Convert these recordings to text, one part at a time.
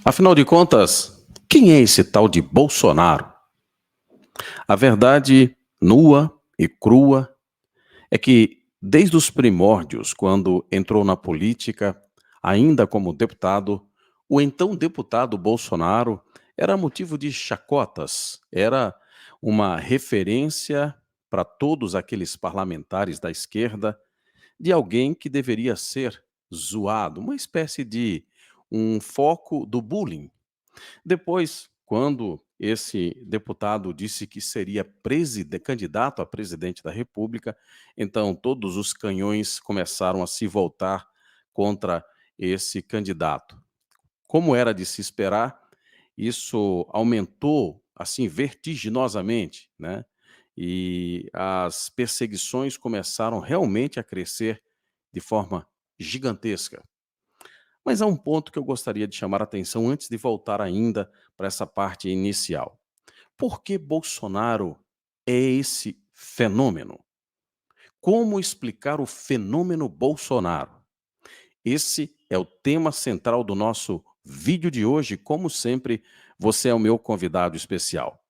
Afinal de contas, quem é esse tal de Bolsonaro? A verdade nua e crua é que, desde os primórdios, quando entrou na política, ainda como deputado, o então deputado Bolsonaro era motivo de chacotas, era uma referência para todos aqueles parlamentares da esquerda de alguém que deveria ser zoado, uma espécie de um foco do bullying. Depois, quando esse deputado disse que seria candidato a presidente da República, então todos os canhões começaram a se voltar contra esse candidato. Como era de se esperar, isso aumentou assim vertiginosamente, né? E as perseguições começaram realmente a crescer de forma gigantesca. Mas há um ponto que eu gostaria de chamar a atenção antes de voltar ainda para essa parte inicial. Por que Bolsonaro é esse fenômeno? Como explicar o fenômeno Bolsonaro? Esse é o tema central do nosso vídeo de hoje. Como sempre, você é o meu convidado especial.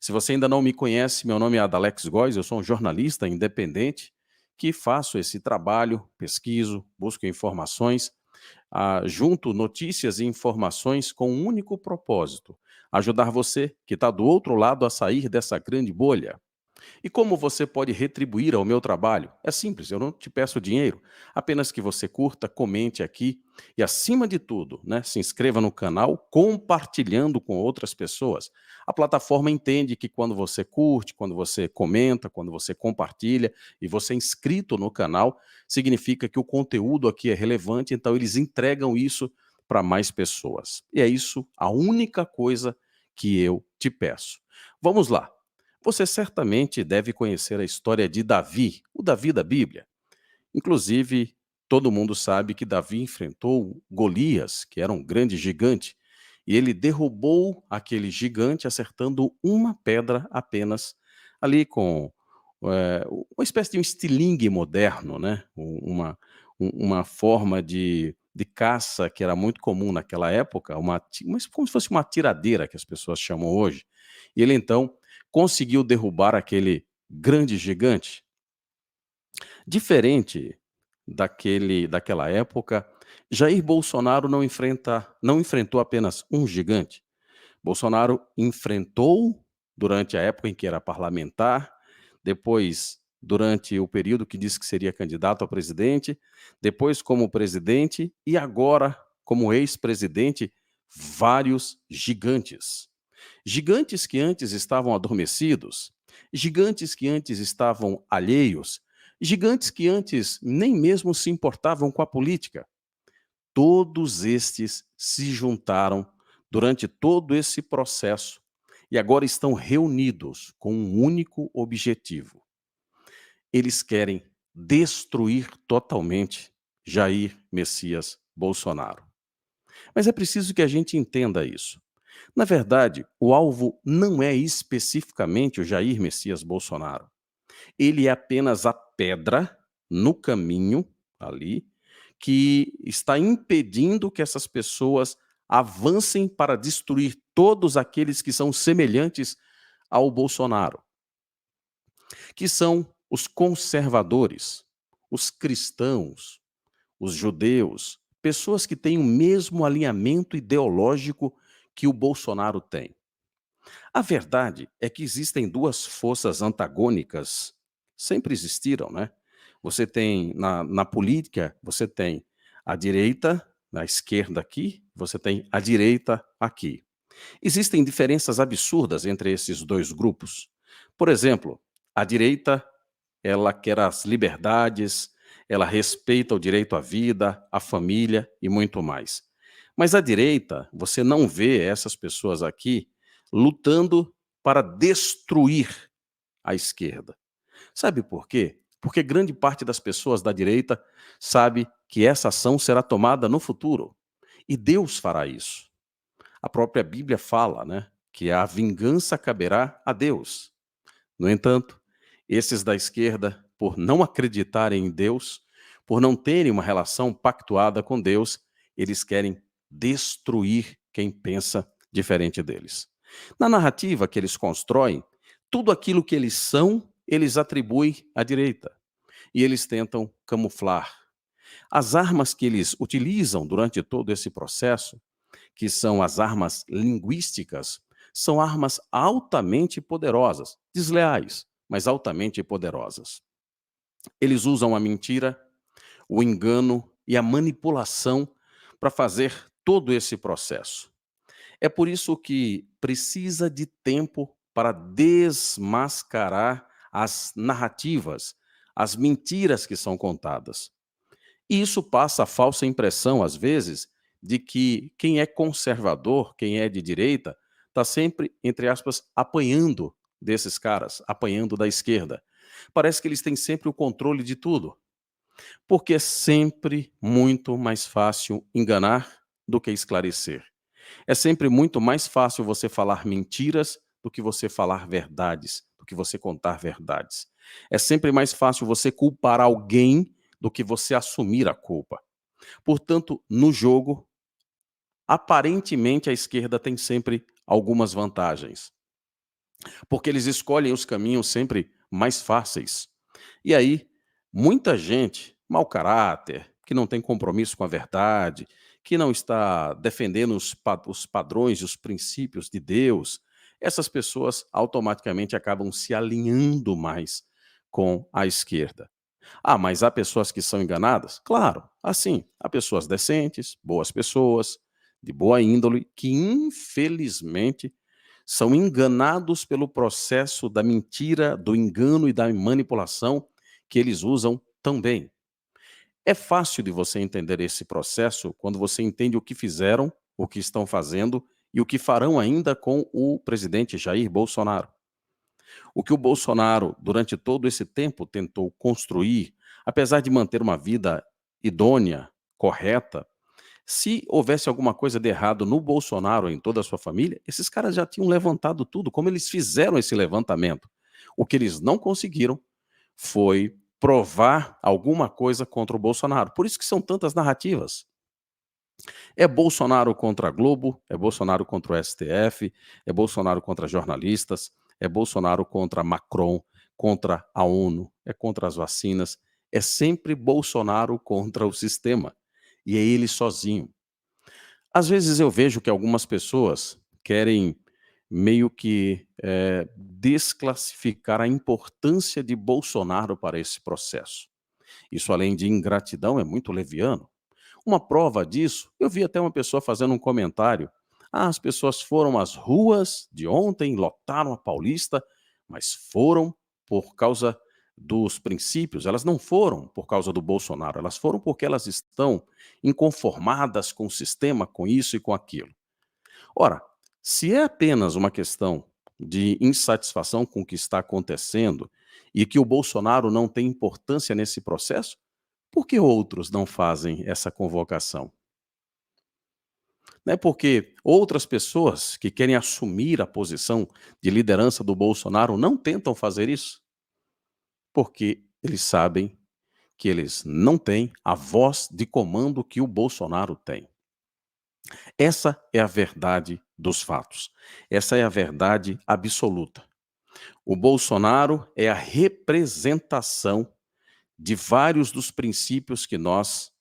Se você ainda não me conhece, meu nome é Adalex Góes, eu sou um jornalista independente que faço esse trabalho, pesquiso, busco informações, junto notícias e informações com um único propósito: ajudar você que está do outro lado a sair dessa grande bolha. E como você pode retribuir ao meu trabalho? É simples, eu não te peço dinheiro, apenas que você curta, comente aqui e, acima de tudo, né, se inscreva no canal compartilhando com outras pessoas. A plataforma entende que quando você curte, quando você comenta, quando você compartilha e você é inscrito no canal, significa que o conteúdo aqui é relevante, então eles entregam isso para mais pessoas. E é isso a única coisa que eu te peço. Vamos lá. Você certamente deve conhecer a história de Davi, o Davi da Bíblia. Inclusive, todo mundo sabe que Davi enfrentou Golias, que era um grande gigante, e ele derrubou aquele gigante acertando uma pedra apenas, ali com uma espécie de um estilingue moderno, né? Uma forma de caça que era muito comum naquela época, como se fosse uma tiradeira que as pessoas chamam hoje. E ele então conseguiu derrubar aquele grande gigante. Diferente daquela época, Jair Bolsonaro não enfrentou apenas um gigante. Bolsonaro enfrentou, durante a época em que era parlamentar, depois durante o período que disse que seria candidato a presidente, depois como presidente e agora como ex-presidente, vários gigantes. Gigantes que antes estavam adormecidos, gigantes que antes estavam alheios, gigantes que antes nem mesmo se importavam com a política. Todos estes se juntaram durante todo esse processo e agora estão reunidos com um único objetivo. Eles querem destruir totalmente Jair Messias Bolsonaro. Mas é preciso que a gente entenda isso. Na verdade, o alvo não é especificamente o Jair Messias Bolsonaro. Ele é apenas a pedra no caminho ali que está impedindo que essas pessoas avancem para destruir todos aqueles que são semelhantes ao Bolsonaro, que são os conservadores, os cristãos, os judeus, pessoas que têm o mesmo alinhamento ideológico que o Bolsonaro tem. A verdade é que existem duas forças antagônicas, sempre existiram, né? Você tem na política, você tem a direita, a esquerda aqui, você tem a direita aqui. Existem diferenças absurdas entre esses dois grupos. Por exemplo, a direita, ela quer as liberdades, ela respeita o direito à vida, à família e muito mais. Mas a direita, você não vê essas pessoas aqui lutando para destruir a esquerda. Sabe por quê? Porque grande parte das pessoas da direita sabe que essa ação será tomada no futuro. E Deus fará isso. A própria Bíblia fala, né, que a vingança caberá a Deus. No entanto, esses da esquerda, por não acreditarem em Deus, por não terem uma relação pactuada com Deus, eles querem destruir quem pensa diferente deles. Na narrativa que eles constroem, tudo aquilo que eles são, eles atribuem à direita e eles tentam camuflar. As armas que eles utilizam durante todo esse processo, que são as armas linguísticas, são armas altamente poderosas, desleais, mas altamente poderosas. Eles usam a mentira, o engano e a manipulação para fazer todo esse processo. É por isso que precisa de tempo para desmascarar as narrativas, as mentiras que são contadas. E isso passa a falsa impressão, às vezes, de que quem é conservador, quem é de direita, está sempre, entre aspas, apanhando desses caras, apanhando da esquerda. Parece que eles têm sempre o controle de tudo, porque é sempre muito mais fácil enganar do que esclarecer. É sempre muito mais fácil você falar mentiras do que você falar verdades, do que você contar verdades. É sempre mais fácil você culpar alguém do que você assumir a culpa. Portanto, no jogo, aparentemente a esquerda tem sempre algumas vantagens, porque eles escolhem os caminhos sempre mais fáceis. E aí, muita gente, mau caráter, que não tem compromisso com a verdade, que não está defendendo os padrões e os princípios de Deus, essas pessoas automaticamente acabam se alinhando mais com a esquerda. Ah, mas há pessoas que são enganadas? Claro, assim, há pessoas decentes, boas pessoas, de boa índole, que infelizmente são enganados pelo processo da mentira, do engano e da manipulação que eles usam também. É fácil de você entender esse processo quando você entende o que fizeram, o que estão fazendo e o que farão ainda com o presidente Jair Bolsonaro. O que o Bolsonaro, durante todo esse tempo, tentou construir, apesar de manter uma vida idônea, correta, se houvesse alguma coisa de errado no Bolsonaro ou em toda a sua família, esses caras já tinham levantado tudo, como eles fizeram esse levantamento. O que eles não conseguiram foi provar alguma coisa contra o Bolsonaro. Por isso que são tantas narrativas. É Bolsonaro contra a Globo, é Bolsonaro contra o STF, é Bolsonaro contra jornalistas, é Bolsonaro contra Macron, contra a ONU, é contra as vacinas. É sempre Bolsonaro contra o sistema. E é ele sozinho. Às vezes eu vejo que algumas pessoas querem meio que desclassificar a importância de Bolsonaro para esse processo. Isso, além de ingratidão, é muito leviano. Uma prova disso, eu vi até uma pessoa fazendo um comentário. Ah, as pessoas foram às ruas de ontem, lotaram a Paulista, mas foram por causa dos princípios, elas não foram por causa do Bolsonaro, elas foram porque elas estão inconformadas com o sistema, com isso e com aquilo. Ora, se é apenas uma questão de insatisfação com o que está acontecendo e que o Bolsonaro não tem importância nesse processo, por que outros não fazem essa convocação? Não é porque outras pessoas que querem assumir a posição de liderança do Bolsonaro não tentam fazer isso? Porque eles sabem que eles não têm a voz de comando que o Bolsonaro tem. Essa é a verdade dos fatos. Essa é a verdade absoluta. O Bolsonaro é a representação de vários dos princípios que nós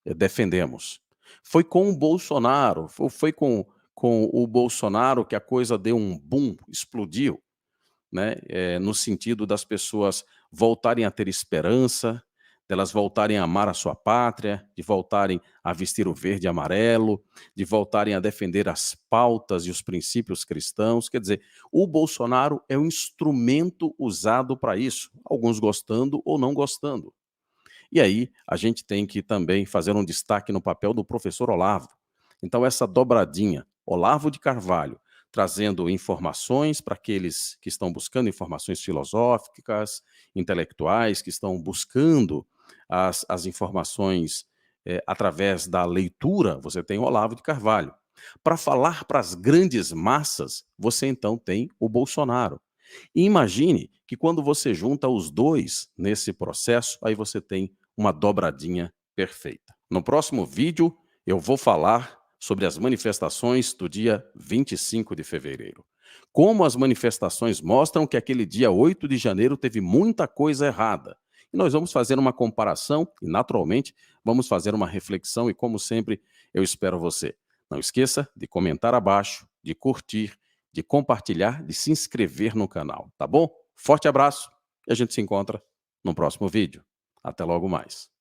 defendemos. Foi com o Bolsonaro, foi com o Bolsonaro que a coisa deu um boom, explodiu, né? No sentido das pessoas voltarem a ter esperança, delas voltarem a amar a sua pátria, de voltarem a vestir o verde e amarelo, de voltarem a defender as pautas e os princípios cristãos. Quer dizer, o Bolsonaro é um instrumento usado para isso, alguns gostando ou não gostando. E aí, a gente tem que também fazer um destaque no papel do professor Olavo. Então, essa dobradinha, Olavo de Carvalho, trazendo informações para aqueles que estão buscando informações filosóficas, intelectuais, que estão buscando as informações através da leitura, você tem Olavo de Carvalho. Para falar para as grandes massas, você então tem o Bolsonaro. E imagine que quando você junta os dois nesse processo, aí você tem uma dobradinha perfeita. No próximo vídeo, eu vou falar sobre as manifestações do dia 25 de fevereiro. Como as manifestações mostram que aquele dia 8 de janeiro teve muita coisa errada. E nós vamos fazer uma comparação e, naturalmente, vamos fazer uma reflexão e, como sempre, eu espero você. Não esqueça de comentar abaixo, de curtir, de compartilhar, de se inscrever no canal, tá bom? Forte abraço e a gente se encontra no próximo vídeo. Até logo mais.